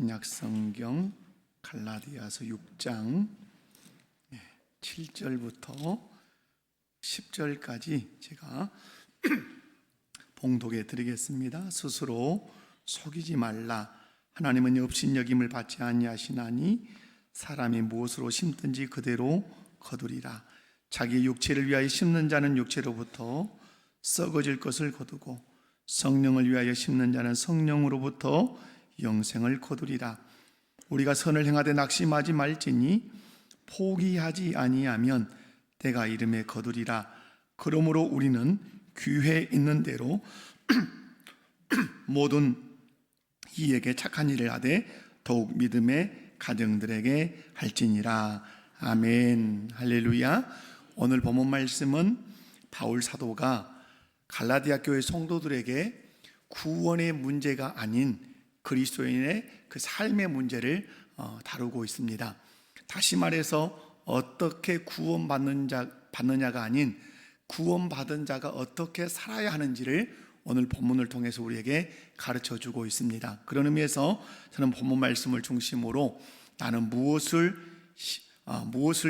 신약성경 갈라디아서 6장 7절부터 10절까지 제가 봉독해 드리겠습니다. 스스로 속이지 말라. 하나님은 업신여김을 받지 아니하시나니 사람이 무엇으로 심든지 그대로 거두리라. 자기 육체를 위하여 심는 자는 육체로부터 썩어질 것을 거두고 성령을 위하여 심는 자는 성령으로부터 영생을 거두리라. 우리가 선을 행하되 낙심하지 말지니 포기하지 아니하면 때가 이름에 거두리라. 그러므로 우리는 귀회 있는 대로 모든 이에게 착한 일을 하되 더욱 믿음의 가정들에게 할지니라. 아멘. 할렐루야. 오늘 본문 말씀은 바울 사도가 갈라디아 교회 성도들에게 구원의 문제가 아닌 그리스도인의 그 삶의 문제를 다루고 있습니다. 다시 말해서 어떻게 구원받느냐가 아닌 구원받은 자가 어떻게 살아야 하는지를 오늘 본문을 통해서 우리에게 가르쳐주고 있습니다. 그런 의미에서 저는 본문 말씀을 중심으로 나는 무엇을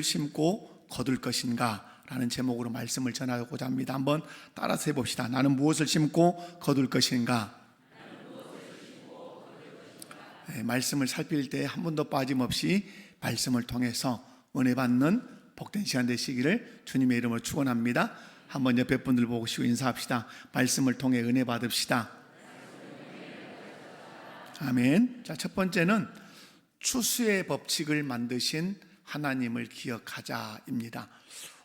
심고 거둘 것인가 라는 제목으로 말씀을 전하고자 합니다. 한번 따라서 해봅시다. 나는 무엇을 심고 거둘 것인가. 말씀을 살필 때 한 번도 빠짐없이 말씀을 통해서 은혜 받는 복된 시간 되시기를 주님의 이름으로 축원합니다. 한번 옆에 분들 보시고 인사합시다. 말씀을 통해 은혜 받읍시다. 아멘. 자, 첫 번째는 추수의 법칙을 만드신 하나님을 기억하자입니다.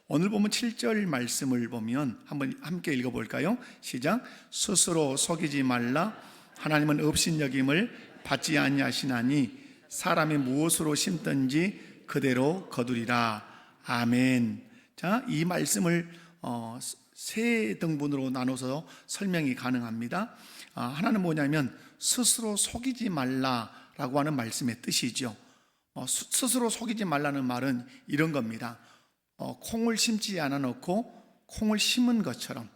오늘 보면 7절 말씀을 보면 한번 함께 읽어볼까요? 시작. 스스로 속이지 말라. 하나님은 업신여김을 받지 아니하시나니 사람이 무엇으로 심든지 그대로 거두리라. 아멘. 자, 이 말씀을 세 등분으로 나눠서 설명이 가능합니다. 하나는 뭐냐면 스스로 속이지 말라라고 하는 말씀의 뜻이죠. 스스로 속이지 말라는 말은 이런 겁니다. 콩을 심지 않아 놓고 콩을 심은 것처럼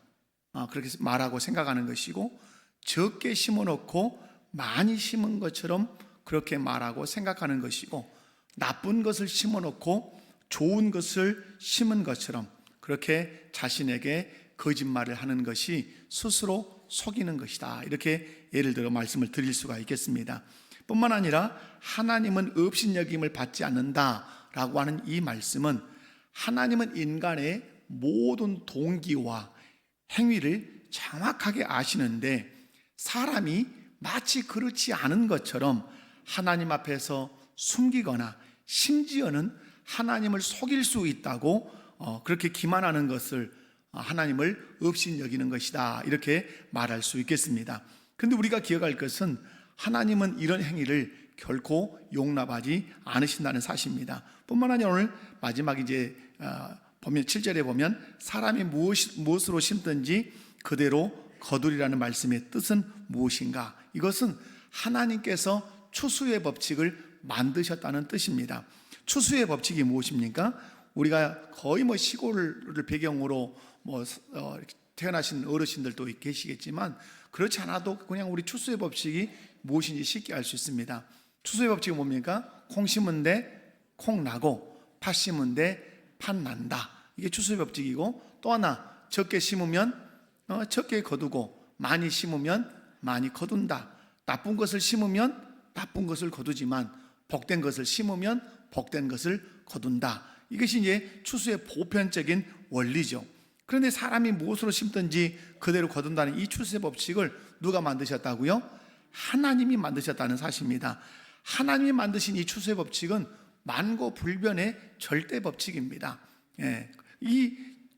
그렇게 말하고 생각하는 것이고, 적게 심어 놓고 많이 심은 것처럼 그렇게 말하고 생각하는 것이고, 나쁜 것을 심어 놓고 좋은 것을 심은 것처럼 그렇게 자신에게 거짓말을 하는 것이 스스로 속이는 것이다. 이렇게 예를 들어 말씀을 드릴 수가 있겠습니다. 뿐만 아니라 하나님은 업신여김을 받지 않는다라고 하는 이 말씀은 하나님은 인간의 모든 동기와 행위를 정확하게 아시는데 사람이 마치 그렇지 않은 것처럼 하나님 앞에서 숨기거나 심지어는 하나님을 속일 수 있다고 그렇게 기만하는 것을 하나님을 업신여기는 것이다. 이렇게 말할 수 있겠습니다. 그런데 우리가 기억할 것은 하나님은 이런 행위를 결코 용납하지 않으신다는 사실입니다. 뿐만 아니라 오늘 마지막 보면 7절에 보면 사람이 무엇으로 심든지 그대로 거두리라는 말씀의 뜻은 무엇인가? 이것은 하나님께서 추수의 법칙을 만드셨다는 뜻입니다. 추수의 법칙이 무엇입니까? 우리가 거의 시골을 배경으로 태어나신 어르신들도 계시겠지만 그렇지 않아도 그냥 우리 추수의 법칙이 무엇인지 쉽게 알 수 있습니다. 추수의 법칙은 뭡니까? 콩 심은 데 콩 나고 팥 심은 데 팥 난다. 이게 추수의 법칙이고, 또 하나 적게 심으면 적게 거두고 많이 심으면 많이 거둔다. 나쁜 것을 심으면 나쁜 것을 거두지만 복된 것을 심으면 복된 것을 거둔다. 이것이 이제 추수의 보편적인 원리죠. 그런데 사람이 무엇으로 심든지 그대로 거둔다는 이 추수의 법칙을 누가 만드셨다고요? 하나님이 만드셨다는 사실입니다. 하나님이 만드신 이 추수의 법칙은 만고불변의 절대 법칙입니다. 이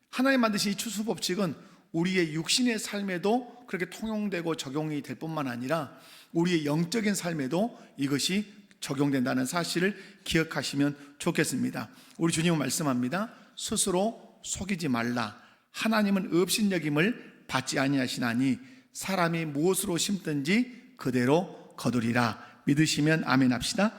하나님 만드신 이 추수 법칙은 우리의 육신의 삶에도 그렇게 통용되고 적용이 될 뿐만 아니라 우리의 영적인 삶에도 이것이 적용된다는 사실을 기억하시면 좋겠습니다. 우리 주님은 말씀합니다. 스스로 속이지 말라. 하나님은 업신여김을 받지 아니하시나니 사람이 무엇으로 심든지 그대로 거두리라. 믿으시면 아멘 합시다.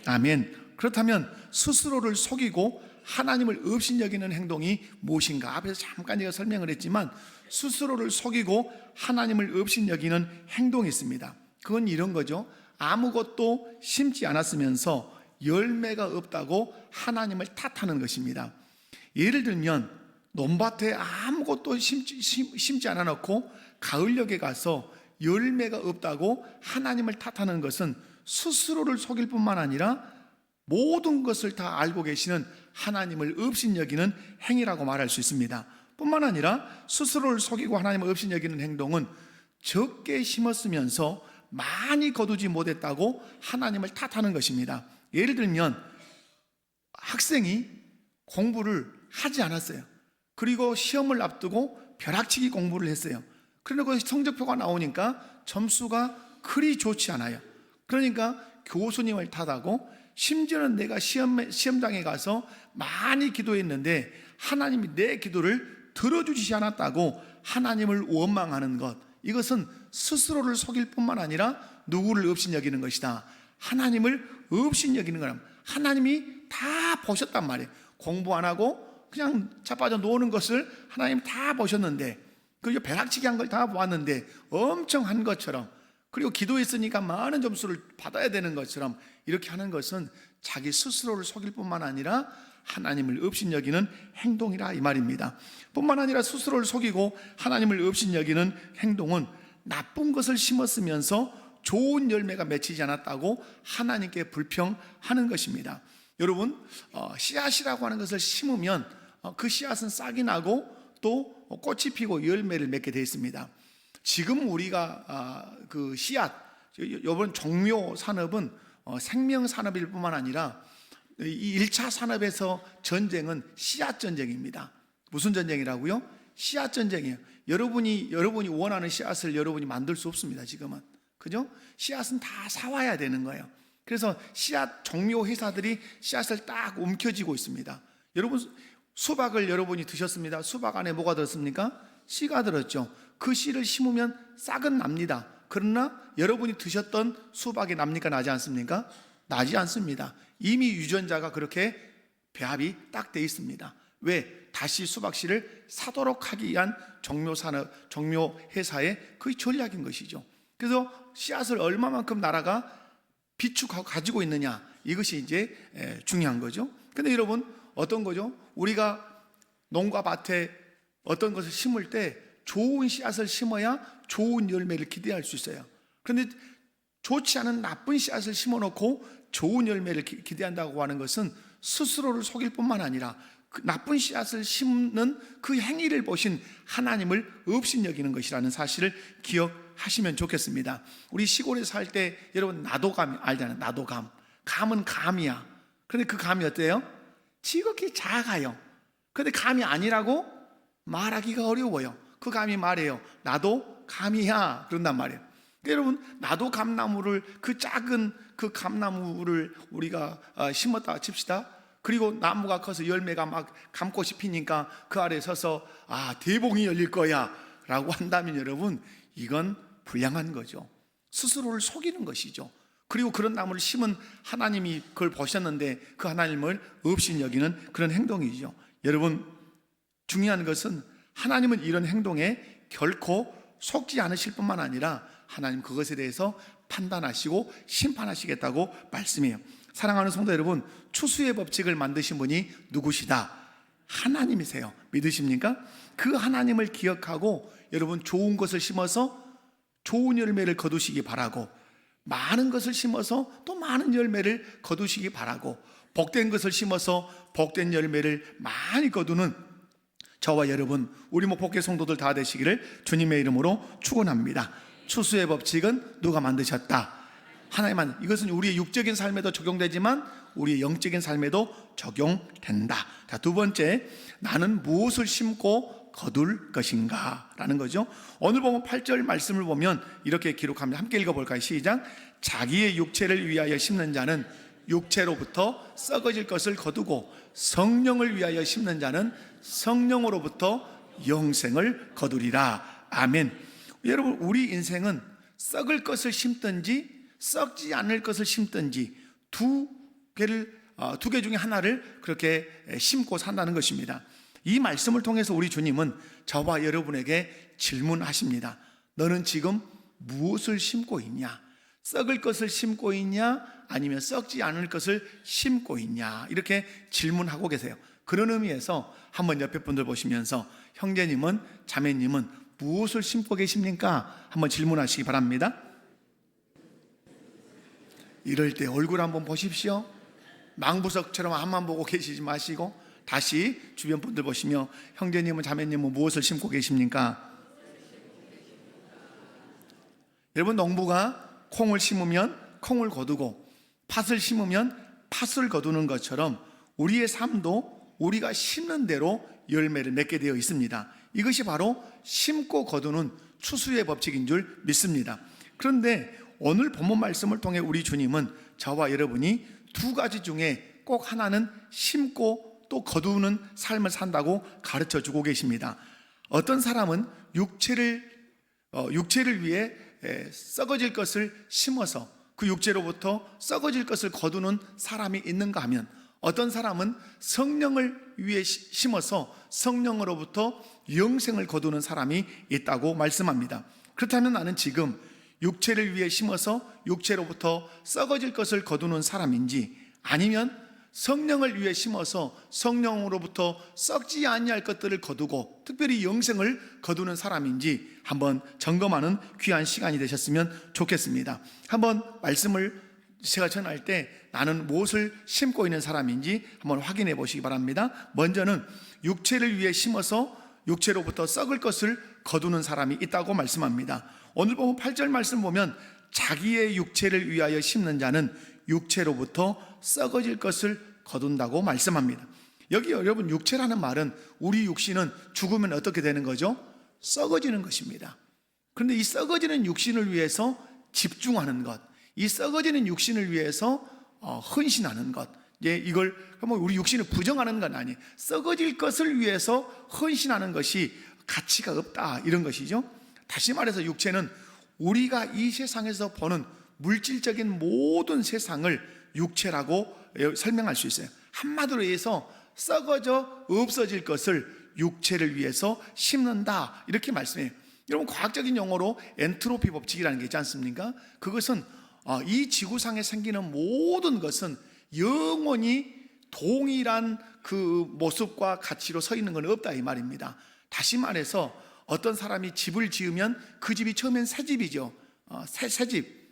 아멘. 그렇다면 스스로를 속이고 하나님을 업신여기는 행동이 무엇인가? 앞에서 잠깐 제가 설명을 했지만 스스로를 속이고 하나님을 업신여기는 행동이 있습니다. 그건 이런 거죠. 아무것도 심지 않았으면서 열매가 없다고 하나님을 탓하는 것입니다. 예를 들면 논밭에 아무것도 심지 않아 놓고 가을녘에 가서 열매가 없다고 하나님을 탓하는 것은 스스로를 속일 뿐만 아니라 모든 것을 다 알고 계시는 하나님을 업신여기는 행위라고 말할 수 있습니다. 뿐만 아니라 스스로를 속이고 하나님을 업신여기는 행동은 적게 심었으면서 많이 거두지 못했다고 하나님을 탓하는 것입니다. 예를 들면 학생이 공부를 하지 않았어요. 그리고 시험을 앞두고 벼락치기 공부를 했어요. 그러나 그 성적표가 나오니까 점수가 그리 좋지 않아요. 그러니까 교수님을 탓하고, 심지어는 내가 시험장에 가서 많이 기도했는데 하나님이 내 기도를 들어주지 않았다고 하나님을 원망하는 것, 이것은 스스로를 속일 뿐만 아니라 누구를 업신여기는 것이다. 하나님을 업신여기는 거라. 하나님이 다 보셨단 말이에요. 공부 안 하고 그냥 자빠져 노는 것을 하나님 다 보셨는데, 그리고 벼락치기 한 걸 다 보았는데 엄청 한 것처럼, 그리고 기도했으니까 많은 점수를 받아야 되는 것처럼 이렇게 하는 것은 자기 스스로를 속일 뿐만 아니라 하나님을 업신여기는 행동이라 이 말입니다. 뿐만 아니라 스스로를 속이고 하나님을 업신여기는 행동은 나쁜 것을 심었으면서 좋은 열매가 맺히지 않았다고 하나님께 불평하는 것입니다. 여러분, 씨앗이라고 하는 것을 심으면 그 씨앗은 싹이 나고 또 꽃이 피고 열매를 맺게 되어 있습니다. 지금 우리가 그 씨앗, 이번 종묘 산업은 생명 산업일 뿐만 아니라 이 1차 산업에서 전쟁은 씨앗 전쟁입니다. 무슨 전쟁이라고요? 씨앗 전쟁이에요. 여러분이 원하는 씨앗을 여러분이 만들 수 없습니다. 지금은, 그죠? 씨앗은 다 사와야 되는 거예요. 그래서 씨앗 종묘 회사들이 씨앗을 딱 움켜쥐고 있습니다. 여러분, 수박을 여러분이 드셨습니다. 수박 안에 뭐가 들었습니까? 씨가 들었죠. 그 씨를 심으면 싹은 납니다. 그러나 여러분이 드셨던 수박이 납니까? 나지 않습니까? 나지 않습니다. 이미 유전자가 그렇게 배합이 딱 돼 있습니다. 왜? 다시 수박씨를 사도록 하기 위한 종묘산업, 종묘회사의 그 전략인 것이죠. 그래서 씨앗을 얼마만큼 나라가 비축하고 가지고 있느냐, 이것이 이제 중요한 거죠. 근데 여러분, 어떤 거죠? 우리가 농가 밭에 어떤 것을 심을 때 좋은 씨앗을 심어야 좋은 열매를 기대할 수 있어요. 그런데 좋지 않은 나쁜 씨앗을 심어놓고 좋은 열매를 기대한다고 하는 것은 스스로를 속일 뿐만 아니라 그 나쁜 씨앗을 심는 그 행위를 보신 하나님을 업신여기는 것이라는 사실을 기억하시면 좋겠습니다. 우리 시골에 살 때 여러분 나도감 알잖아요. 나도감. 감은 감이야. 그런데 그 감이 어때요? 지극히 작아요. 그런데 감이 아니라고 말하기가 어려워요. 그 감이 말해요. 나도 감이야. 그런단 말이에요. 그러니까 여러분, 나도 감나무를, 그 작은 그 감나무를 우리가 심었다 칩시다. 그리고 나무가 커서 열매가 막 감꽃이 피니까 그 아래에 서서 대봉이 열릴 거야 라고 한다면 여러분, 이건 불량한 거죠. 스스로를 속이는 것이죠. 그리고 그런 나무를 심은 하나님이 그걸 보셨는데 그 하나님을 업신여기는 그런 행동이죠. 여러분, 중요한 것은 하나님은 이런 행동에 결코 속지 않으실 뿐만 아니라 하나님 그것에 대해서 판단하시고 심판하시겠다고 말씀해요. 사랑하는 성도 여러분, 추수의 법칙을 만드신 분이 누구시다? 하나님이세요. 믿으십니까? 그 하나님을 기억하고 여러분, 좋은 것을 심어서 좋은 열매를 거두시기 바라고, 많은 것을 심어서 또 많은 열매를 거두시기 바라고, 복된 것을 심어서 복된 열매를 많이 거두는 저와 여러분, 우리 목복회 성도들 다 되시기를 주님의 이름으로 축원합니다. 추수의 법칙은 누가 만드셨다? 하나님만. 이것은 우리의 육적인 삶에도 적용되지만 우리의 영적인 삶에도 적용된다. 자, 두 번째, 나는 무엇을 심고 거둘 것인가 라는 거죠. 오늘 보면 8절 말씀을 보면 이렇게 기록합니다. 함께 읽어볼까요? 시작. 자기의 육체를 위하여 심는 자는 육체로부터 썩어질 것을 거두고 성령을 위하여 심는 자는 성령으로부터 영생을 거두리라. 아멘. 여러분, 우리 인생은 썩을 것을 심든지 썩지 않을 것을 심든지 두 개 중에 하나를 그렇게 심고 산다는 것입니다. 이 말씀을 통해서 우리 주님은 저와 여러분에게 질문하십니다. 너는 지금 무엇을 심고 있냐? 썩을 것을 심고 있냐 아니면 썩지 않을 것을 심고 있냐 이렇게 질문하고 계세요. 그런 의미에서 한번 옆에 분들 보시면서 형제님은 자매님은 무엇을 심고 계십니까? 한번 질문하시기 바랍니다. 이럴 때 얼굴 한번 보십시오. 망부석처럼 앞만 보고 계시지 마시고 다시 주변 분들 보시며 형제님은 자매님은 무엇을 심고 계십니까? 여러분, 농부가 콩을 심으면 콩을 거두고 팥을 심으면 팥을 거두는 것처럼 우리의 삶도 우리가 심는 대로 열매를 맺게 되어 있습니다. 이것이 바로 심고 거두는 추수의 법칙인 줄 믿습니다. 그런데 오늘 본문 말씀을 통해 우리 주님은 저와 여러분이 두 가지 중에 꼭 하나는 심고 또 거두는 삶을 산다고 가르쳐 주고 계십니다. 어떤 사람은 육체를 위해 썩어질 것을 심어서 그 육체로부터 썩어질 것을 거두는 사람이 있는가 하면, 어떤 사람은 성령을 위해 심어서 성령으로부터 영생을 거두는 사람이 있다고 말씀합니다. 그렇다면 나는 지금 육체를 위해 심어서 육체로부터 썩어질 것을 거두는 사람인지, 아니면 성령을 위해 심어서 성령으로부터 썩지 아니할 것들을 거두고 특별히 영생을 거두는 사람인지 한번 점검하는 귀한 시간이 되셨으면 좋겠습니다. 한번 말씀을 제가 전할 때 나는 무엇을 심고 있는 사람인지 한번 확인해 보시기 바랍니다. 먼저는 육체를 위해 심어서 육체로부터 썩을 것을 거두는 사람이 있다고 말씀합니다. 오늘 보면 8절 말씀 보면 자기의 육체를 위하여 심는 자는 육체로부터 썩어질 것을 거둔다고 말씀합니다. 여기 여러분, 육체라는 말은 우리 육신은 죽으면 어떻게 되는 거죠? 썩어지는 것입니다. 그런데 이 썩어지는 육신을 위해서 집중하는 것, 이 썩어지는 육신을 위해서 헌신하는 것, 이걸 우리 육신을 부정하는 건 아니에요. 썩어질 것을 위해서 헌신하는 것이 가치가 없다, 이런 것이죠. 다시 말해서 육체는 우리가 이 세상에서 보는 물질적인 모든 세상을 육체라고 설명할 수 있어요. 한마디로 해서 썩어져 없어질 것을 육체를 위해서 심는다, 이렇게 말씀해요. 여러분, 과학적인 용어로 엔트로피 법칙이라는 게 있지 않습니까? 그것은 이 지구상에 생기는 모든 것은 영원히 동일한 그 모습과 가치로 서 있는 건 없다, 이 말입니다. 다시 말해서 어떤 사람이 집을 지으면 그 집이 처음엔 새 집이죠. 새 집.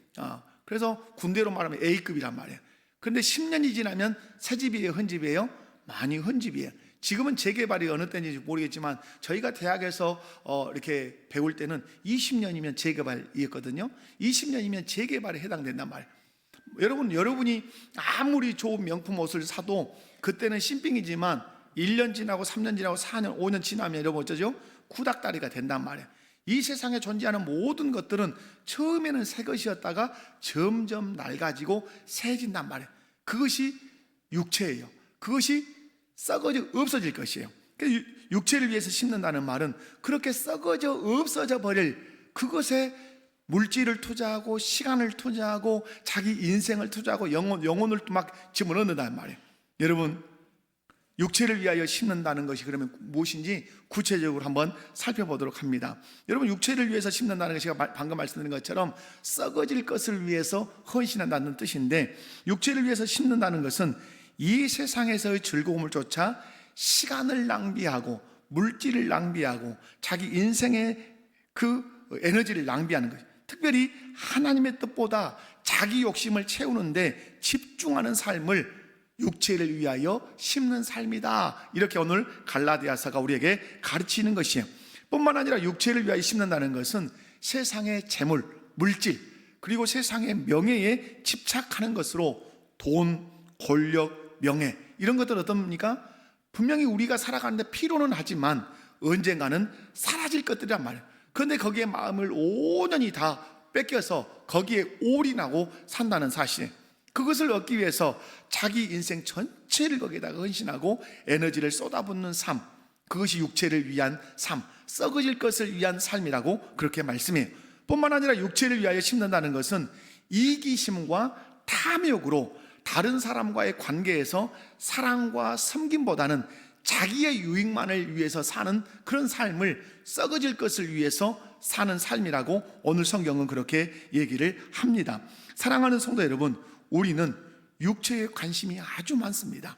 그래서 군대로 말하면 A급이란 말이에요. 그런데 10년이 지나면 새 집이에요, 헌집이에요? 많이 헌집이에요. 지금은 재개발이 어느 때인지 모르겠지만 저희가 대학에서 이렇게 배울 때는 20년이면 재개발이었거든요. 20년이면 재개발에 해당된단 말이에요. 여러분이 아무리 좋은 명품 옷을 사도 그때는 신빙이지만 1년 지나고 3년 지나고 4년, 5년 지나면 여러분 어쩌죠? 구닥다리가 된단 말이에요. 이 세상에 존재하는 모든 것들은 처음에는 새 것이었다가 점점 낡아지고 새해진단 말이에요. 그것이 육체예요. 그것이 썩어져 없어질 것이에요. 육체를 위해서 심는다는 말은 그렇게 썩어져 없어져 버릴 그것에 물질을 투자하고 시간을 투자하고 자기 인생을 투자하고 영혼을 막 집어넣는다는 말이에요. 여러분, 육체를 위하여 심는다는 것이 그러면 무엇인지 구체적으로 한번 살펴보도록 합니다. 여러분, 육체를 위해서 심는다는 것이 제가 방금 말씀드린 것처럼 썩어질 것을 위해서 헌신한다는 뜻인데, 육체를 위해서 심는다는 것은 이 세상에서의 즐거움을 쫓아 시간을 낭비하고 물질을 낭비하고 자기 인생의 그 에너지를 낭비하는 것이죠. 특별히 하나님의 뜻보다 자기 욕심을 채우는데 집중하는 삶을 육체를 위하여 심는 삶이다, 이렇게 오늘 갈라디아서가 우리에게 가르치는 것이에요. 뿐만 아니라 육체를 위하여 심는다는 것은 세상의 재물, 물질, 그리고 세상의 명예에 집착하는 것으로 돈, 권력, 명예, 이런 것들 어떻습니까? 분명히 우리가 살아가는데 필요는 하지만 언젠가는 사라질 것들이란 말이에요. 그런데 거기에 마음을 온전히 다 뺏겨서 거기에 올인하고 산다는 사실, 그것을 얻기 위해서 자기 인생 전체를 거기에다가 헌신하고 에너지를 쏟아붓는 삶, 그것이 육체를 위한 삶, 썩어질 것을 위한 삶이라고 그렇게 말씀해요. 뿐만 아니라 육체를 위하여 심는다는 것은 이기심과 탐욕으로 다른 사람과의 관계에서 사랑과 섬김보다는 자기의 유익만을 위해서 사는 그런 삶을, 썩어질 것을 위해서 사는 삶이라고 오늘 성경은 그렇게 얘기를 합니다. 사랑하는 성도 여러분, 우리는 육체에 관심이 아주 많습니다.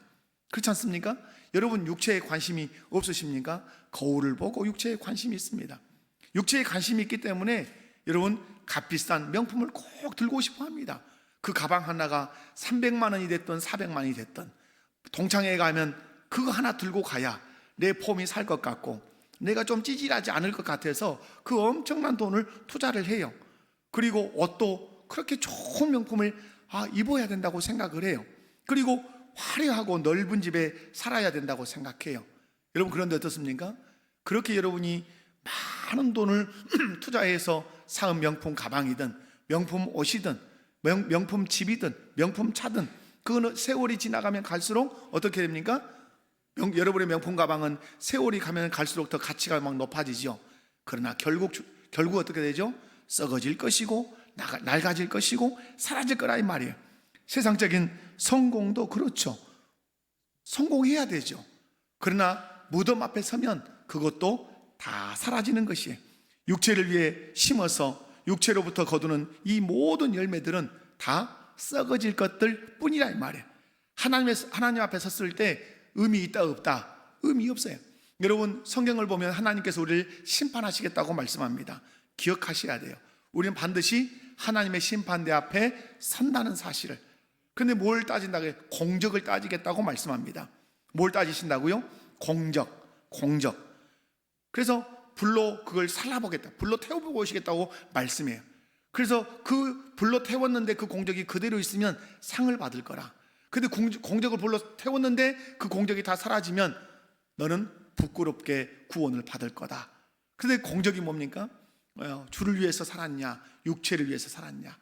그렇지 않습니까? 여러분 육체에 관심이 없으십니까? 거울을 보고 육체에 관심이 있습니다. 육체에 관심이 있기 때문에 여러분 값비싼 명품을 꼭 들고 싶어 합니다. 그 가방 하나가 300만 원이 됐든 400만 원이 됐든 동창회에 가면 그거 하나 들고 가야 내 폼이 살 것 같고 내가 좀 찌질하지 않을 것 같아서 그 엄청난 돈을 투자를 해요. 그리고 옷도 그렇게 좋은 명품을 입어야 된다고 생각을 해요. 그리고 화려하고 넓은 집에 살아야 된다고 생각해요. 여러분 그런데 어떻습니까? 그렇게 여러분이 많은 돈을 투자해서 사은 명품 가방이든 명품 옷이든 명품 집이든 명품 차든 그거는 세월이 지나가면 갈수록 어떻게 됩니까? 여러분의 명품 가방은 세월이 가면 갈수록 더 가치가 막 높아지죠. 그러나 결국 어떻게 되죠? 썩어질 것이고 낡아질 것이고 사라질 거라 이 말이에요. 세상적인 성공도 그렇죠. 성공해야 되죠. 그러나 무덤 앞에 서면 그것도 다 사라지는 것이에요. 육체를 위해 심어서 육체로부터 거두는 이 모든 열매들은 다 썩어질 것들 뿐이라 이 말이에요. 하나님 앞에 섰을 때 의미 있다 없다? 의미 없어요. 여러분 성경을 보면 하나님께서 우리를 심판하시겠다고 말씀합니다. 기억하셔야 돼요. 우리는 반드시 하나님의 심판대 앞에 선다는 사실을. 근데 뭘 따진다고요? 공적을 따지겠다고 말씀합니다. 뭘 따지신다고요? 공적. 그래서 불로 그걸 살라보겠다, 불로 태워보고 오시겠다고 말씀해요. 그래서 그 불로 태웠는데 그 공적이 그대로 있으면 상을 받을 거라. 근데 공적을 불로 태웠는데 그 공적이 다 사라지면 너는 부끄럽게 구원을 받을 거다. 근데 공적이 뭡니까? 주를 위해서 살았냐, 육체를 위해서 살았냐.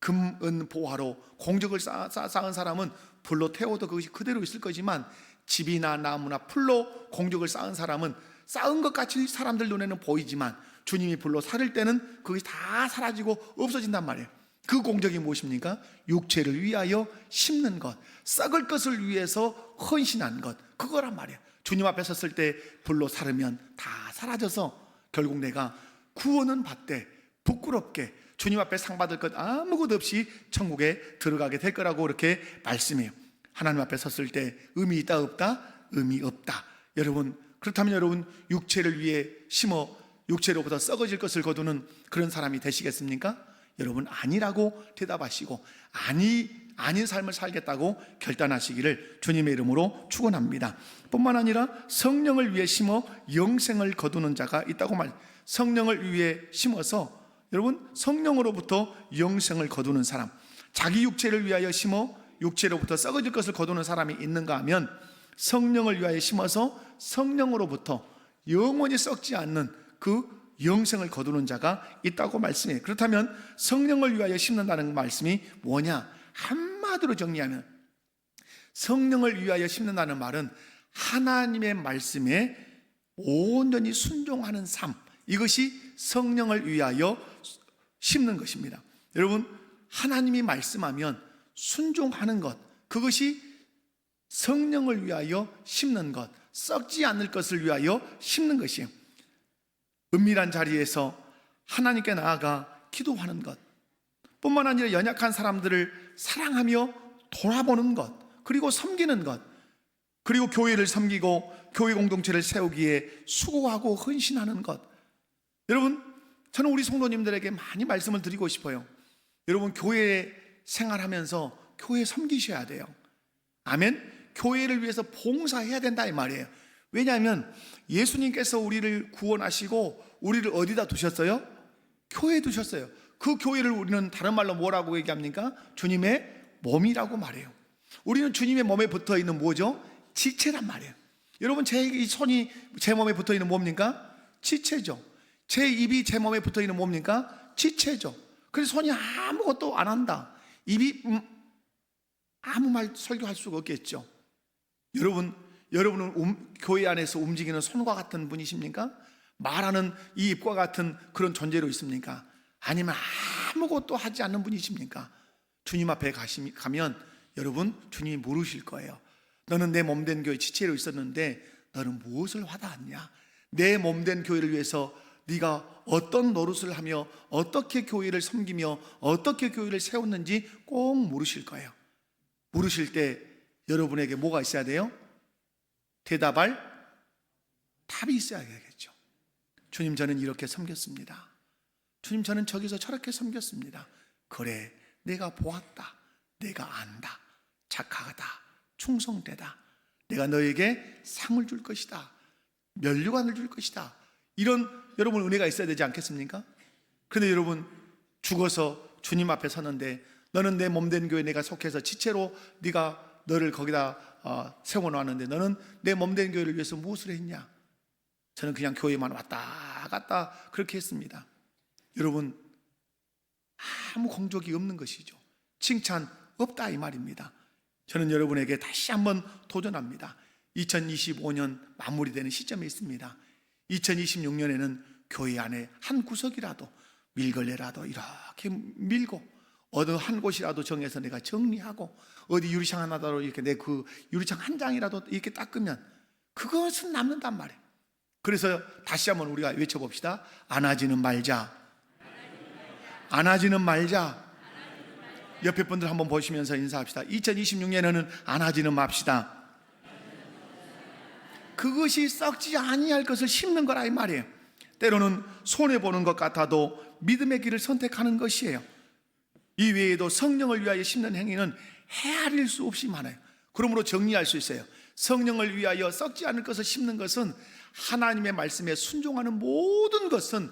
금, 은, 보화로 공적을 쌓은 사람은 불로 태워도 그것이 그대로 있을 거지만 집이나 나무나 풀로 공적을 쌓은 사람은 쌓은 것 같이 사람들 눈에는 보이지만 주님이 불로 살을 때는 그것이 다 사라지고 없어진단 말이에요. 그 공적이 무엇입니까? 육체를 위하여 심는 것, 썩을 것을 위해서 헌신한 것, 그거란 말이에요. 주님 앞에 섰을 때 불로 사르면 다 사라져서 결국 내가 구원은 받되 부끄럽게 주님 앞에 상 받을 것 아무것도 없이 천국에 들어가게 될 거라고 그렇게 말씀해요. 하나님 앞에 섰을 때 의미 있다 없다? 의미 없다. 여러분 그렇다면 여러분 육체를 위해 심어 육체로부터 썩어질 것을 거두는 그런 사람이 되시겠습니까? 여러분 아니라고 대답하시고 아닌 삶을 살겠다고 결단하시기를 주님의 이름으로 축원합니다. 뿐만 아니라 성령을 위해 심어 영생을 거두는 자가 있다고 성령을 위해 심어서 여러분 성령으로부터 영생을 거두는 사람, 자기 육체를 위하여 심어 육체로부터 썩어질 것을 거두는 사람이 있는가 하면 성령을 위하여 심어서 성령으로부터 영원히 썩지 않는 그 영생을 거두는 자가 있다고 말씀해요. 그렇다면 성령을 위하여 심는다는 말씀이 뭐냐? 한마디로 정리하면 성령을 위하여 심는다는 말은 하나님의 말씀에 온전히 순종하는 삶, 이것이 성령을 위하여 심는 것입니다. 여러분 하나님이 말씀하면 순종하는 것, 그것이 성령을 위하여 심는 것, 썩지 않을 것을 위하여 심는 것이에요. 은밀한 자리에서 하나님께 나아가 기도하는 것, 뿐만 아니라 연약한 사람들을 사랑하며 돌아보는 것, 그리고 섬기는 것, 그리고 교회를 섬기고 교회 공동체를 세우기에 수고하고 헌신하는 것. 여러분 저는 우리 성도님들에게 많이 말씀을 드리고 싶어요. 여러분 교회 생활하면서 교회 섬기셔야 돼요. 아멘. 교회를 위해서 봉사해야 된다 이 말이에요. 왜냐하면 예수님께서 우리를 구원하시고 우리를 어디다 두셨어요? 교회에 두셨어요. 그 교회를 우리는 다른 말로 뭐라고 얘기합니까? 주님의 몸이라고 말해요. 우리는 주님의 몸에 붙어있는 뭐죠? 지체란 말이에요. 여러분 제 이 손이 제 몸에 붙어있는 뭡니까? 지체죠. 제 입이 제 몸에 붙어있는 뭡니까? 지체죠. 그래서 손이 아무것도 안 한다, 입이 아무 말 설교할 수가 없겠죠. 여러분은 교회 안에서 움직이는 손과 같은 분이십니까? 말하는 이 입과 같은 그런 존재로 있습니까? 아니면 아무것도 하지 않는 분이십니까? 주님 앞에 가면 여러분 주님이 물으실 거예요. 너는 내 몸된 교회 지체로 있었는데 너는 무엇을 와닿았냐? 내 몸된 교회를 위해서 네가 어떤 노릇을 하며 어떻게 교회를 섬기며 어떻게 교회를 세웠는지 꼭 물으실 거예요. 물으실 때 여러분에게 뭐가 있어야 돼요? 대답할 답이 있어야겠죠. 주님, 저는 이렇게 섬겼습니다. 주님, 저는 저기서 저렇게 섬겼습니다. 그래, 내가 보았다. 내가 안다. 착하다. 충성되다. 내가 너에게 상을 줄 것이다. 면류관을 줄 것이다. 이런 여러분 은혜가 있어야 되지 않겠습니까? 그런데 여러분 죽어서 주님 앞에 서는데 너는 내 몸된 교회 내가 속해서 지체로 네가 너를 거기다 세워놓았는데 너는 내 몸된 교회를 위해서 무엇을 했냐? 저는 그냥 교회만 왔다 갔다 그렇게 했습니다. 여러분 아무 공적이 없는 것이죠. 칭찬 없다 이 말입니다. 저는 여러분에게 다시 한번 도전합니다. 2025년 마무리되는 시점에 있습니다. 2026년에는 교회 안에 한 구석이라도 밀걸레라도 이렇게 밀고 어느 한 곳이라도 정해서 내가 정리하고 어디 유리창 하나라도 이렇게 내 그 유리창 한 장이라도 이렇게 닦으면 그것은 남는단 말이에요. 그래서 다시 한번 우리가 외쳐봅시다. 안아지는 말자. 안아지는 말자. 옆에 분들 한번 보시면서 인사합시다. 2026년에는 안아지는 맙시다. 그것이 썩지 아니할 것을 심는 거라 이 말이에요. 때로는 손해보는 것 같아도 믿음의 길을 선택하는 것이에요. 이 외에도 성령을 위하여 심는 행위는 헤아릴 수 없이 많아요. 그러므로 정리할 수 있어요. 성령을 위하여 썩지 않을 것을 심는 것은 하나님의 말씀에 순종하는 모든 것은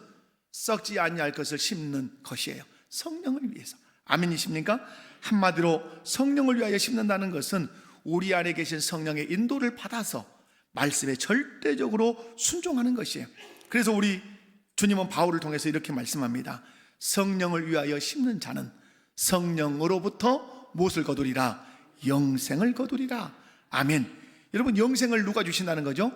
썩지 아니할 것을 심는 것이에요. 성령을 위해서. 아멘이십니까? 한마디로 성령을 위하여 심는다는 것은 우리 안에 계신 성령의 인도를 받아서 말씀에 절대적으로 순종하는 것이에요. 그래서 우리 주님은 바울을 통해서 이렇게 말씀합니다. 성령을 위하여 심는 자는 성령으로부터 무엇을 거두리라? 영생을 거두리라. 아멘. 여러분 영생을 누가 주신다는 거죠?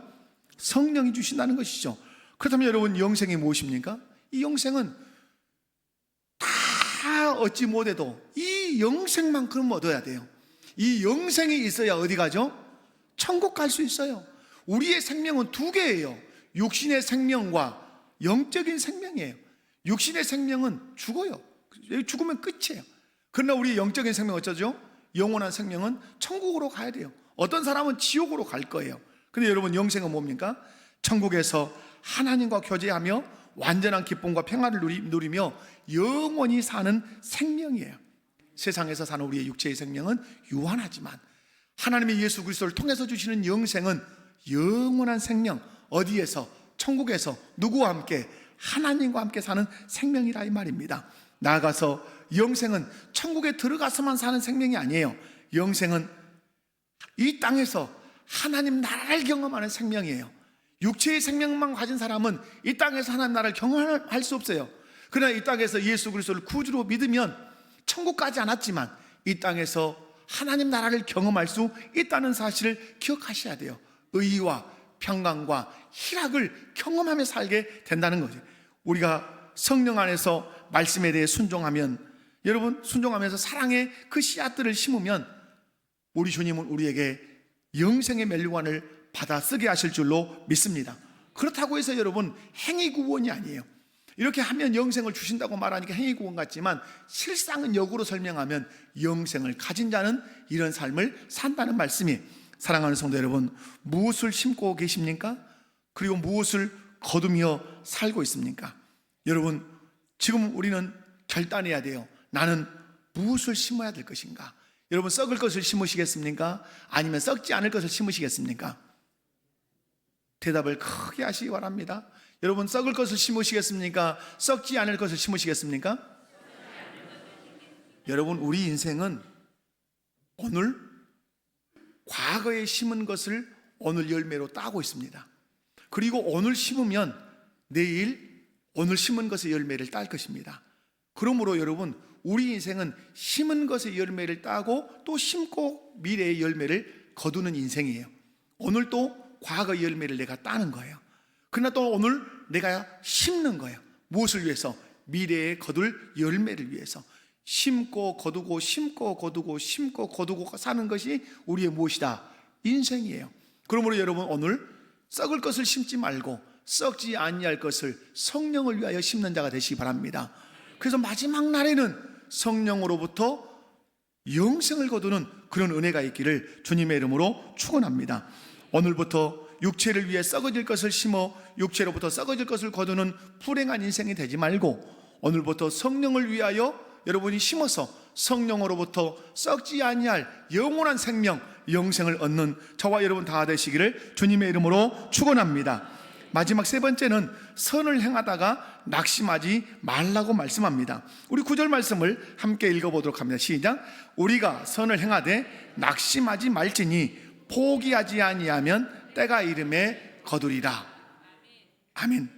성령이 주신다는 것이죠. 그렇다면 여러분 영생이 무엇입니까? 이 영생은 다 얻지 못해도 이 영생만큼 얻어야 돼요. 이 영생이 있어야 어디 가죠? 천국 갈 수 있어요. 우리의 생명은 두 개예요. 육신의 생명과 영적인 생명이에요. 육신의 생명은 죽어요. 죽으면 끝이에요. 그러나 우리 영적인 생명 어쩌죠? 영원한 생명은 천국으로 가야 돼요. 어떤 사람은 지옥으로 갈 거예요. 근데 여러분 영생은 뭡니까? 천국에서 하나님과 교제하며 완전한 기쁨과 평안을 누리며 영원히 사는 생명이에요. 세상에서 사는 우리의 육체의 생명은 유한하지만 하나님의 예수 그리스도를 통해서 주시는 영생은 영원한 생명, 어디에서? 천국에서 누구와 함께? 하나님과 함께 사는 생명이라 이 말입니다. 나아가서 영생은 천국에 들어가서만 사는 생명이 아니에요. 영생은 이 땅에서 하나님 나라를 경험하는 생명이에요. 육체의 생명만 가진 사람은 이 땅에서 하나님 나라를 경험할 수 없어요. 그러나 이 땅에서 예수 그리스도를 구주로 믿으면 천국 가지 않았지만 이 땅에서 하나님 나라를 경험할 수 있다는 사실을 기억하셔야 돼요. 의와 평강과 희락을 경험하며 살게 된다는 거죠. 우리가 성령 안에서 말씀에 대해 순종하면, 여러분 순종하면서 사랑의 그 씨앗들을 심으면 우리 주님은 우리에게 영생의 멸류관을 받아 쓰게 하실 줄로 믿습니다. 그렇다고 해서 여러분 행위 구원이 아니에요. 이렇게 하면 영생을 주신다고 말하니까 행위 구원 같지만 실상은 역으로 설명하면 영생을 가진 자는 이런 삶을 산다는 말씀이. 사랑하는 성도 여러분, 무엇을 심고 계십니까? 그리고 무엇을 거두며 살고 있습니까? 여러분 지금 우리는 결단해야 돼요. 나는 무엇을 심어야 될 것인가? 여러분 썩을 것을 심으시겠습니까? 아니면 썩지 않을 것을 심으시겠습니까? 대답을 크게 하시기 바랍니다. 여러분 썩을 것을 심으시겠습니까? 썩지 않을 것을 심으시겠습니까? 여러분 우리 인생은 오늘 과거에 심은 것을 오늘 열매로 따고 있습니다. 그리고 오늘 심으면 내일 오늘 심은 것의 열매를 딸 것입니다. 그러므로 여러분 우리 인생은 심은 것의 열매를 따고 또 심고 미래의 열매를 거두는 인생이에요. 오늘 또 과거의 열매를 내가 따는 거예요. 그러나 또 오늘 내가 심는 거예요. 무엇을 위해서? 미래에 거둘 열매를 위해서. 심고 거두고 심고 거두고 심고 거두고 사는 것이 우리의 무엇이다? 인생이에요. 그러므로 여러분 오늘 썩을 것을 심지 말고 썩지 아니할 것을 성령을 위하여 심는 자가 되시기 바랍니다. 그래서 마지막 날에는 성령으로부터 영생을 거두는 그런 은혜가 있기를 주님의 이름으로 축원합니다. 오늘부터 육체를 위해 썩어질 것을 심어 육체로부터 썩어질 것을 거두는 불행한 인생이 되지 말고, 오늘부터 성령을 위하여 여러분이 심어서 성령으로부터 썩지 아니할 영원한 생명, 영생을 얻는 저와 여러분 다 되시기를 주님의 이름으로 축원합니다. 마지막 세 번째는 선을 행하다가 낙심하지 말라고 말씀합니다. 우리 9절 말씀을 함께 읽어보도록 합니다. 시작. 우리가 선을 행하되 낙심하지 말지니 포기하지 아니하면 때가 이름에 거두리라. 아멘.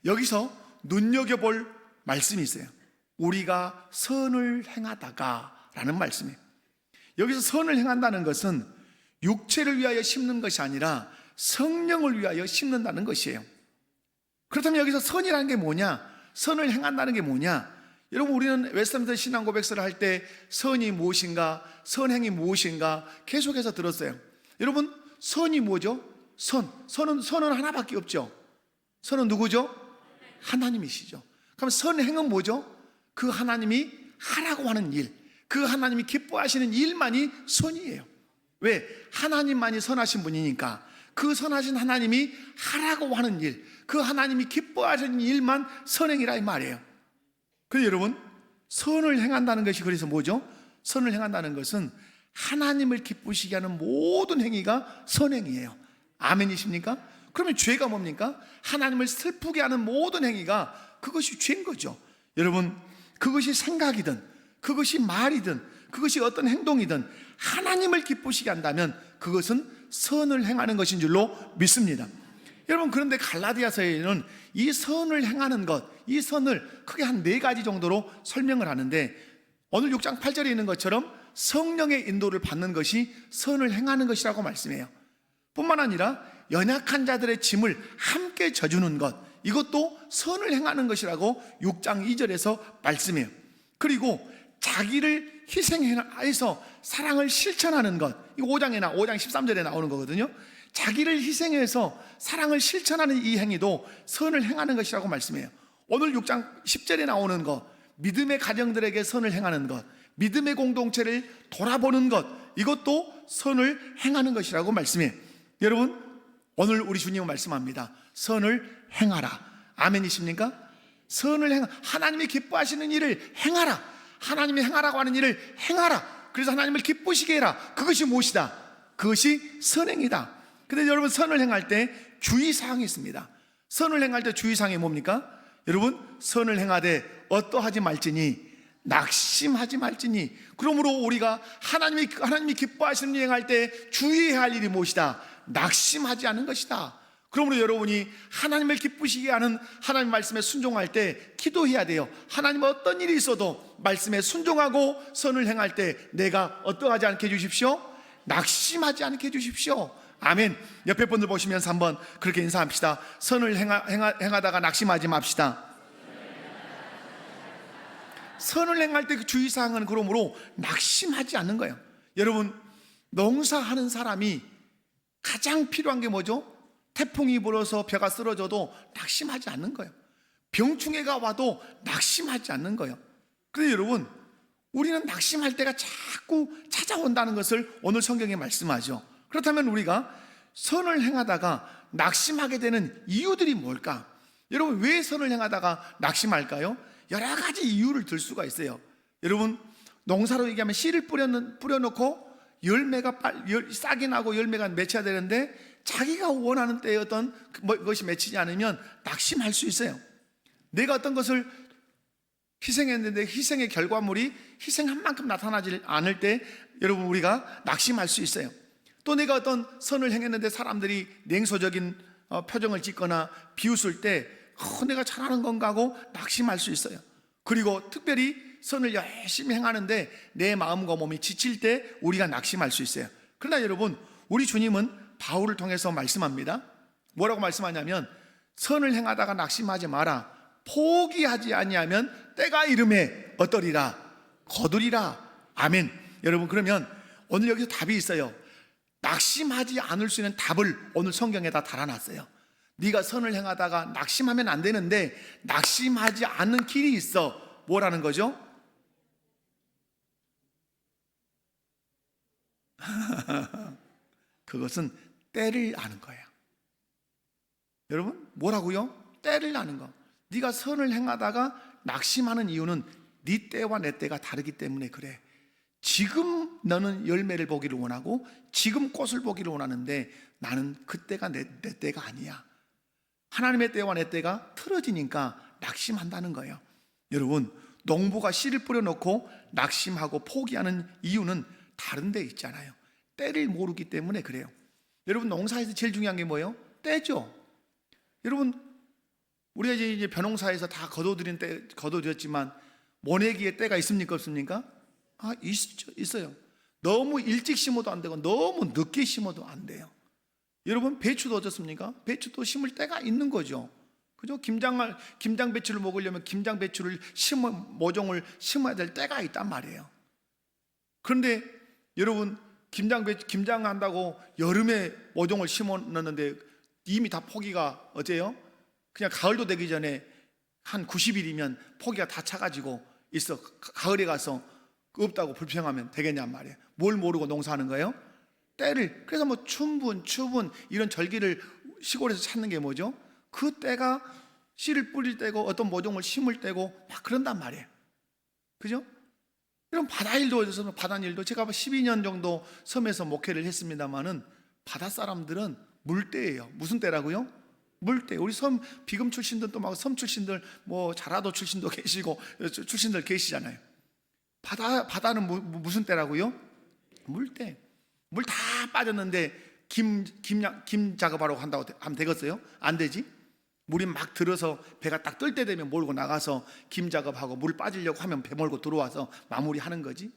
여기서 눈여겨볼 말씀이 있어요. 우리가 선을 행하다가 라는 말씀이에요. 여기서 선을 행한다는 것은 육체를 위하여 심는 것이 아니라 성령을 위하여 심는다는 것이에요. 그렇다면 여기서 선이라는 게 뭐냐? 선을 행한다는 게 뭐냐? 여러분, 우리는 웨스트민스터 신앙 고백서를 할 때 선이 무엇인가, 선행이 무엇인가 계속해서 들었어요. 여러분, 선이 뭐죠? 선은 하나밖에 없죠. 선은 누구죠? 하나님이시죠. 그럼 선행은 뭐죠? 그 하나님이 하라고 하는 일, 그 하나님이 기뻐하시는 일만이 선이에요. 왜? 하나님만이 선하신 분이니까 그 선하신 하나님이 하라고 하는 일, 그 하나님이 기뻐하시는 일만 선행이라 이 말이에요. 그래서 여러분, 선을 행한다는 것이 그래서 뭐죠? 선을 행한다는 것은 하나님을 기쁘시게 하는 모든 행위가 선행이에요. 아멘이십니까? 그러면 죄가 뭡니까? 하나님을 슬프게 하는 모든 행위가 그것이 죄인 거죠. 여러분, 그것이 생각이든 그것이 말이든 그것이 어떤 행동이든 하나님을 기쁘시게 한다면 그것은 선을 행하는 것인 줄로 믿습니다. 여러분, 그런데 갈라디아서에는 이 선을 행하는 것, 이 선을 크게 한 4가지 정도로 설명을 하는데, 오늘 6장 8절에 있는 것처럼 성령의 인도를 받는 것이 선을 행하는 것이라고 말씀해요. 뿐만 아니라 연약한 자들의 짐을 함께 져주는 것, 이것도 선을 행하는 것이라고 6장 2절에서 말씀해요. 그리고 자기를 희생해서 사랑을 실천하는 것, 이거 5장 13절에 나오는 거거든요. 자기를 희생해서 사랑을 실천하는 이 행위도 선을 행하는 것이라고 말씀해요. 오늘 6장 10절에 나오는 것, 믿음의 가정들에게 선을 행하는 것, 믿음의 공동체를 돌아보는 것, 이것도 선을 행하는 것이라고 말씀해요. 여러분, 오늘 우리 주님은 말씀합니다. 선을 행하라. 아멘이십니까? 선을 하나님이 기뻐하시는 일을 행하라. 하나님이 행하라고 하는 일을 행하라. 그래서 하나님을 기쁘시게 해라. 그것이 무엇이다? 그것이 선행이다. 근데 여러분, 선을 행할 때 주의사항이 있습니다. 선을 행할 때 주의사항이 뭡니까? 여러분, 선을 행하되 어떠하지 말지니, 낙심하지 말지니. 그러므로 우리가 하나님이 기뻐하시는 일 행할 때 주의해야 할 일이 무엇이다? 낙심하지 않은 것이다. 그러므로 여러분이 하나님을 기쁘시게 하는 하나님 말씀에 순종할 때 기도해야 돼요. 하나님, 어떤 일이 있어도 말씀에 순종하고 선을 행할 때 내가 어떠하지 않게 해주십시오. 낙심하지 않게 해주십시오. 아멘. 옆에 분들 보시면서 한번 그렇게 인사합시다. 선을 행하다가 낙심하지 맙시다. 선을 행할 때 그 주의사항은 그러므로 낙심하지 않는 거예요. 여러분, 농사하는 사람이 가장 필요한 게 뭐죠? 태풍이 불어서 벼가 쓰러져도 낙심하지 않는 거예요. 병충해가 와도 낙심하지 않는 거예요. 그런데 여러분, 우리는 낙심할 때가 자꾸 찾아온다는 것을 오늘 성경에 말씀하죠. 그렇다면 우리가 선을 행하다가 낙심하게 되는 이유들이 뭘까? 여러분, 왜 선을 행하다가 낙심할까요? 여러 가지 이유를 들 수가 있어요. 여러분, 농사로 얘기하면 씨를 뿌려놓고 열매가 싹이 나고 열매가 맺혀야 되는데 자기가 원하는 때에 어떤 것이 맺히지 않으면 낙심할 수 있어요. 내가 어떤 것을 희생했는데 희생의 결과물이 희생한 만큼 나타나지 않을 때 여러분, 우리가 낙심할 수 있어요. 또 내가 어떤 선을 행했는데 사람들이 냉소적인 표정을 짓거나 비웃을 때 내가 잘하는 건가 하고 낙심할 수 있어요. 그리고 특별히 선을 열심히 행하는데 내 마음과 몸이 지칠 때 우리가 낙심할 수 있어요. 그러나 여러분, 우리 주님은 바울을 통해서 말씀합니다. 뭐라고 말씀하냐면, 선을 행하다가 낙심하지 마라. 포기하지 아니하면 때가 이름에 어떠리라? 거두리라. 아멘. 여러분, 그러면 오늘 여기서 답이 있어요. 낙심하지 않을 수 있는 답을 오늘 성경에다 달아놨어요. 네가 선을 행하다가 낙심하면 안 되는데 낙심하지 않는 길이 있어. 뭐라는 거죠? 그것은 때를 아는 거예요. 여러분, 뭐라고요? 때를 아는 거. 네가 선을 행하다가 낙심하는 이유는 네 때와 내 때가 다르기 때문에 그래. 지금 너는 열매를 보기를 원하고 지금 꽃을 보기를 원하는데 나는 그때가 내 때가 아니야. 하나님의 때와 내 때가 틀어지니까 낙심한다는 거예요. 여러분, 농부가 씨를 뿌려놓고 낙심하고 포기하는 이유는 다른 데 있잖아요. 때를 모르기 때문에 그래요. 여러분, 농사에서 제일 중요한 게 뭐예요? 때죠. 여러분, 우리가 이제 벼농사에서 다 거둬들였지만 모내기에 때가 있습니까? 없습니까? 있어요. 너무 일찍 심어도 안 되고 너무 늦게 심어도 안 돼요. 여러분, 배추도 어떻습니까? 배추도 심을 때가 있는 거죠. 그죠? 김장 배추를 먹으려면 김장 배추를 모종을 심어야 될 때가 있단 말이에요. 그런데 여러분, 김장 한다고 여름에 모종을 심었는데 이미 다 포기가 어째요? 그냥 가을도 되기 전에 한 90일이면 포기가 다 차가지고 있어. 가을에 가서 없다고 불평하면 되겠냔 말이에요. 뭘 모르고 농사하는 거예요? 때를. 그래서 뭐 춘분 이런 절기를 시골에서 찾는 게 뭐죠? 그 때가 씨를 뿌릴 때고 어떤 모종을 심을 때고 막 그런단 말이에요. 그죠? 이런 바다일도 제가 12년 정도 섬에서 목회를 했습니다마는 바다 사람들은 물때예요. 무슨 때라고요? 물때. 우리 섬 비금 출신들도 막 섬 출신들 뭐 자라도 출신도 계시고 출신들 계시잖아요. 바다는 무슨 때라고요? 물때. 물 다 빠졌는데 김 작업하러 한다고 하면 되겠어요? 안 되지? 물이 막 들어서 배가 딱 뜰 때 되면 몰고 나가서 김 작업하고 물 빠지려고 하면 배 몰고 들어와서 마무리하는 거지.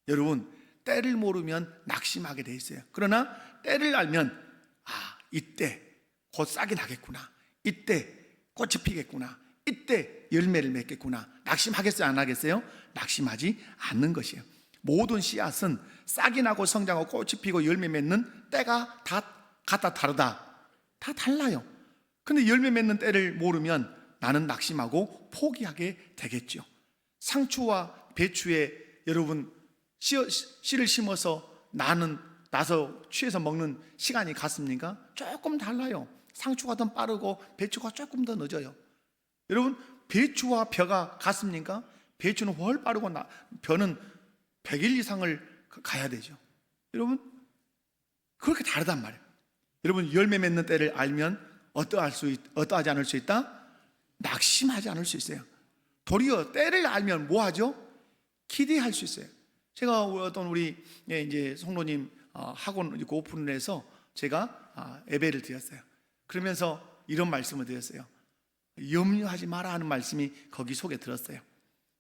여러분, 때를 모르면 낙심하게 돼 있어요. 그러나 때를 알면 이때 곧 싹이 나겠구나, 이때 꽃이 피겠구나, 이때 열매를 맺겠구나. 낙심하겠어요? 안 하겠어요? 낙심하지 않는 것이에요. 모든 씨앗은 싹이 나고 성장하고 꽃이 피고 열매 맺는 때가 다 각각 다르다. 다 달라요. 근데 열매 맺는 때를 모르면 나는 낙심하고 포기하게 되겠죠. 상추와 배추에 여러분 씨를 심어서 나서 취해서 먹는 시간이 같습니까? 조금 달라요. 상추가 더 빠르고 배추가 조금 더 늦어요. 여러분, 배추와 벼가 같습니까? 배추는 훨 빠르고 벼는 100일 이상을 가야 되죠. 여러분, 그렇게 다르단 말이에요. 여러분, 열매 맺는 때를 알면 어떠하지 않을 수 있다? 낙심하지 않을 수 있어요. 도리어 때를 알면 뭐 하죠? 기대할 수 있어요. 제가 어떤 우리 이제 성도님 학원 오픈을 해서 제가 예배를 드렸어요. 그러면서 이런 말씀을 드렸어요. 염려하지 마라 하는 말씀이 거기 속에 들었어요.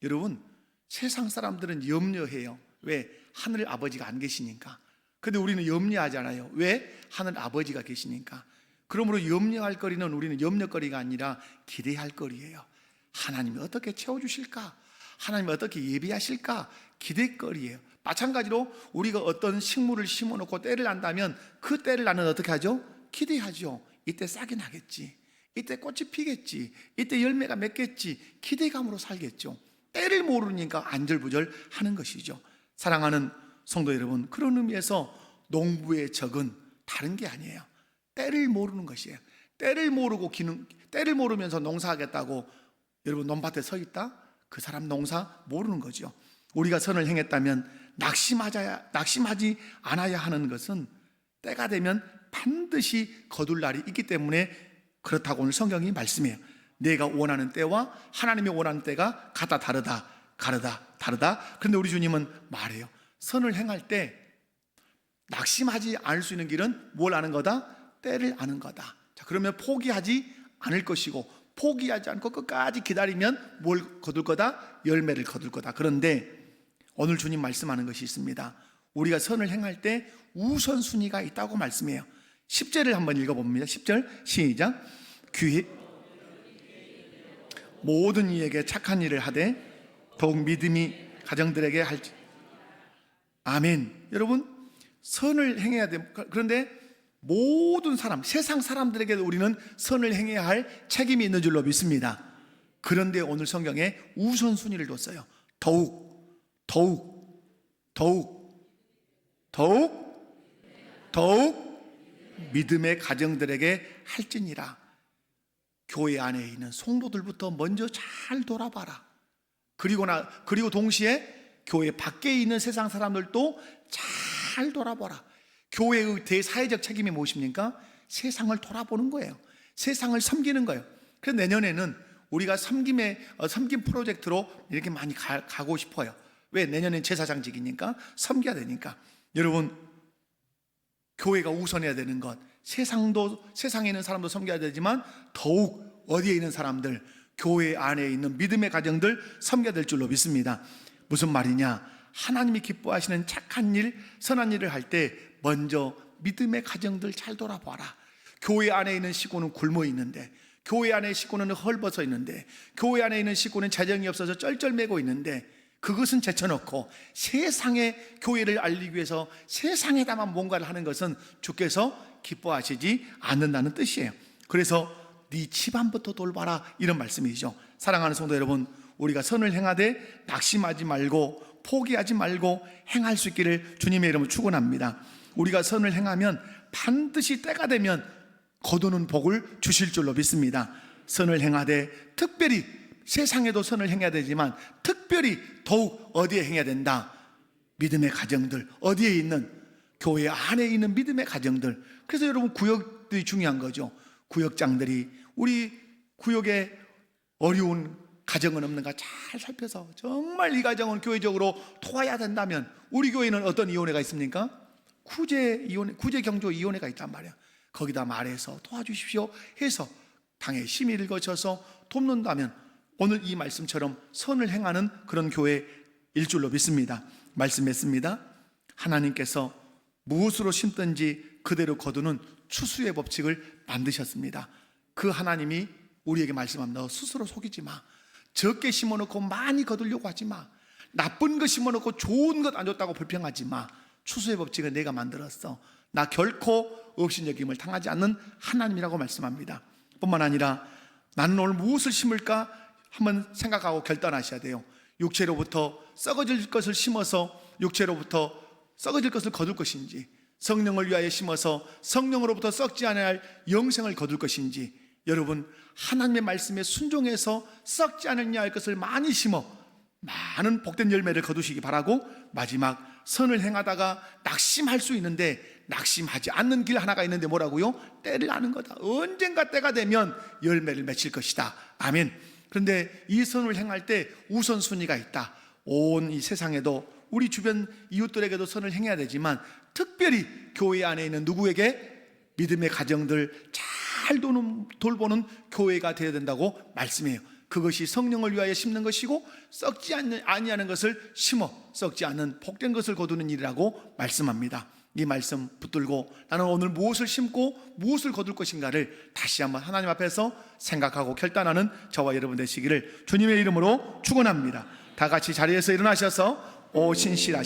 여러분, 세상 사람들은 염려해요. 왜? 하늘 아버지가 안 계시니까. 근데 우리는 염려하잖아요. 왜? 하늘 아버지가 계시니까. 그러므로 염려할 거리는 우리는 염려거리가 아니라 기대할 거리예요. 하나님이 어떻게 채워주실까? 하나님이 어떻게 예비하실까? 기대거리예요. 마찬가지로 우리가 어떤 식물을 심어놓고 때를 안다면 그 때를 나는 어떻게 하죠? 기대하죠. 이때 싹이 나겠지, 이때 꽃이 피겠지, 이때 열매가 맺겠지. 기대감으로 살겠죠. 때를 모르니까 안절부절 하는 것이죠. 사랑하는 성도 여러분, 그런 의미에서 농부의 적은 다른 게 아니에요. 때를 모르는 것이에요. 때를 모르면서 농사하겠다고 여러분 논밭에 서 있다? 그 사람 농사 모르는 거죠. 우리가 선을 행했다면 낙심하지 않아야 하는 것은 때가 되면 반드시 거둘 날이 있기 때문에 그렇다고 오늘 성경이 말씀해요. 내가 원하는 때와 하나님이 원하는 때가 같다 다르다. 그런데 우리 주님은 말해요. 선을 행할 때 낙심하지 않을 수 있는 길은 뭘 아는 거다? 때를 아는 거다. 자, 그러면 포기하지 않을 것이고, 포기하지 않고 끝까지 기다리면 뭘 거둘 거다? 열매를 거둘 거다. 그런데 오늘 주님 말씀하는 것이 있습니다. 우리가 선을 행할 때 우선순위가 있다고 말씀해요. 10절을 한번 읽어봅니다. 10절 시작. 모든 이에게 착한 일을 하되 더욱 믿음이 가정들에게 할지. 아멘. 여러분, 선을 행해야 돼. 그런데 모든 사람, 세상 사람들에게도 우리는 선을 행해야 할 책임이 있는 줄로 믿습니다. 그런데 오늘 성경에 우선순위를 뒀어요. 더욱 믿음의 가정들에게 할지니라. 교회 안에 있는 성도들부터 먼저 잘 돌아봐라. 그리고 동시에 교회 밖에 있는 세상 사람들도 잘 돌아보라. 교회의 대사회적 책임이 무엇입니까? 세상을 돌아보는 거예요. 세상을 섬기는 거예요. 그래서 내년에는 우리가 섬김 프로젝트로 이렇게 많이 가고 싶어요. 왜? 내년엔 제사장직이니까, 섬겨야 되니까. 여러분, 교회가 우선해야 되는 것, 세상에 있는 사람도 섬겨야 되지만 더욱 어디에 있는 사람들, 교회 안에 있는 믿음의 가정들 섬겨야 될 줄로 믿습니다. 무슨 말이냐? 하나님이 기뻐하시는 착한 일, 선한 일을 할 때 먼저 믿음의 가정들 잘 돌아봐라. 교회 안에 있는 식구는 굶어 있는데, 교회 안에 식구는 헐벗어 있는데, 교회 안에 있는 식구는 재정이 없어서 쩔쩔매고 있는데, 그것은 제쳐놓고 세상의 교회를 알리기 위해서 세상에다만 뭔가를 하는 것은 주께서 기뻐하시지 않는다는 뜻이에요. 그래서 네 집안부터 돌봐라, 이런 말씀이죠. 사랑하는 성도 여러분, 우리가 선을 행하되 낙심하지 말고 포기하지 말고 행할 수 있기를 주님의 이름으로 축원합니다. 우리가 선을 행하면 반드시 때가 되면 거두는 복을 주실 줄로 믿습니다. 선을 행하되, 특별히 세상에도 선을 행해야 되지만 특별히 더욱 어디에 행해야 된다? 믿음의 가정들, 어디에 있는, 교회 안에 있는 믿음의 가정들. 그래서 여러분, 구역들이 중요한 거죠. 구역장들이 우리 구역에 어려운 가정은 없는가 잘 살펴서 정말 이 가정은 교회적으로 도와야 된다면, 우리 교회는 어떤 이혼회가 있습니까? 구제 경조 이혼회가 있단 말이야. 거기다 말해서 도와주십시오 해서 당의 심의를 거쳐서 돕는다면 오늘 이 말씀처럼 선을 행하는 그런 교회일 줄로 믿습니다. 말씀했습니다. 하나님께서 무엇으로 심든지 그대로 거두는 추수의 법칙을 만드셨습니다. 그 하나님이 우리에게 말씀합니다. 너 스스로 속이지 마. 적게 심어놓고 많이 거두려고 하지 마. 나쁜 거 심어놓고 좋은 것 안 줬다고 불평하지 마. 추수의 법칙은 내가 만들었어. 나 결코 업신여김을 당하지 않는 하나님이라고 말씀합니다. 뿐만 아니라 나는 오늘 무엇을 심을까 한번 생각하고 결단하셔야 돼요. 육체로부터 썩어질 것을 심어서 육체로부터 썩어질 것을 거둘 것인지, 성령을 위하여 심어서 성령으로부터 썩지 않아야 할 영생을 거둘 것인지, 여러분, 하나님의 말씀에 순종해서 썩지 않느냐 할 것을 많이 심어 많은 복된 열매를 거두시기 바라고, 마지막 선을 행하다가 낙심할 수 있는데 낙심하지 않는 길 하나가 있는데 뭐라고요? 때를 아는 거다. 언젠가 때가 되면 열매를 맺힐 것이다. 아멘. 그런데 이 선을 행할 때 우선순위가 있다. 온 이 세상에도 우리 주변 이웃들에게도 선을 행해야 되지만 특별히 교회 안에 있는 누구에게? 믿음의 가정들 잘 돌보는 교회가 되어야 된다고 말씀해요. 그것이 성령을 위하여 심는 것이고 썩지 아니하는 것을 심어 썩지 않는 복된 것을 거두는 일이라고 말씀합니다. 이 말씀 붙들고 나는 오늘 무엇을 심고 무엇을 거둘 것인가를 다시 한번 하나님 앞에서 생각하고 결단하는 저와 여러분 되시기를 주님의 이름으로 축원합니다. 다 같이 자리에서 일어나셔서 오 신실하신